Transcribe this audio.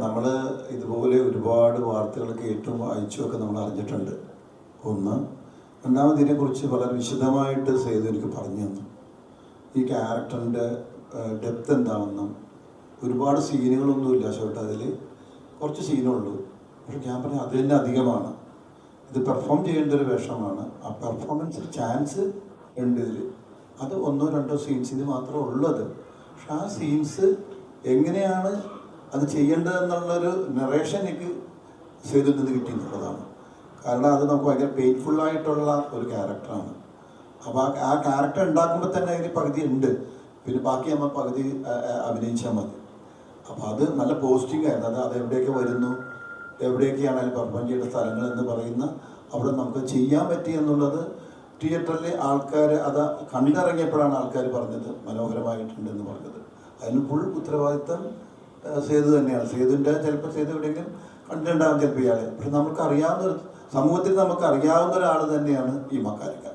നമ്മൾ ഇതുപോലെ ഒരുപാട് വാർത്തകൾ കേട്ടും വായിച്ചുമൊക്കെ നമ്മൾ അറിഞ്ഞിട്ടുണ്ട്. ഒന്ന്, രണ്ടാമത് ഇതിനെക്കുറിച്ച് വളരെ വിശദമായിട്ട് സേതു എനിക്ക് പറഞ്ഞു തന്നു. ഈ ക്യാരക്ടറിൻ്റെ ഡെപ്ത് എന്താണെന്നും ഒരുപാട് സീനുകളൊന്നുമില്ല ഷോട്ട്, അതിൽ കുറച്ച് സീനുള്ളൂ. പക്ഷെ ഞാൻ പറഞ്ഞു അത് തന്നെ അധികമാണ്. ഇത് പെർഫോം ചെയ്യേണ്ട ഒരു വേഷമാണ്. ആ പെർഫോമൻസ് ചാൻസ് ഉണ്ട് ഇതിൽ. അത് ഒന്നോ രണ്ടോ സീൻസിന് മാത്രമേ ഉള്ളത്. പക്ഷെ ആ സീൻസ് എങ്ങനെയാണ് അത് ചെയ്യേണ്ടതെന്നുള്ളൊരു നറേഷൻ എനിക്ക് സേതുവിൽ നിന്ന് കിട്ടിയെന്നുള്ളതാണ്. കാരണം അത് നമുക്ക് ഭയങ്കര പെയിൻഫുള്ളായിട്ടുള്ള ഒരു ക്യാരക്ടറാണ്. അപ്പോൾ ആ ക്യാരക്ടർ ഉണ്ടാക്കുമ്പോൾ തന്നെ അതിന് പകുതി ഉണ്ട്, പിന്നെ ബാക്കി നമ്മൾ പകുതി അഭിനയിച്ചാൽ മതി. അപ്പോൾ അത് നല്ല പോസ്റ്റിംഗ് ആയിരുന്നു. അത് എവിടെയൊക്കെ വരുന്നു, എവിടെയൊക്കെയാണ് അതിൽ പെർഫോം ചെയ്യേണ്ട സ്ഥലങ്ങൾ എന്ന് പറയുന്ന അവിടെ നമുക്ക് ചെയ്യാൻ പറ്റി എന്നുള്ളത് തിയേറ്ററിലെ ആൾക്കാർ അത് കണ്ടിറങ്ങിയപ്പോഴാണ് ആൾക്കാർ പറഞ്ഞത് മനോഹരമായിട്ടുണ്ടെന്ന് പറഞ്ഞത്. അതിന് ഫുൾ ഉത്തരവാദിത്തം സേതു തന്നെയാണ്. സേതുവിൻ്റെ ചിലപ്പോൾ സേതു എവിടെയെങ്കിലും കണ്ടിട്ടുണ്ടാകും ചിലപ്പോൾ ഇയാളെ. പക്ഷെ നമുക്ക് അറിയാവുന്ന സമൂഹത്തിൽ നമുക്ക് അറിയാവുന്ന ഒരാൾ തന്നെയാണ് ഈ മക്കാരിക്ക.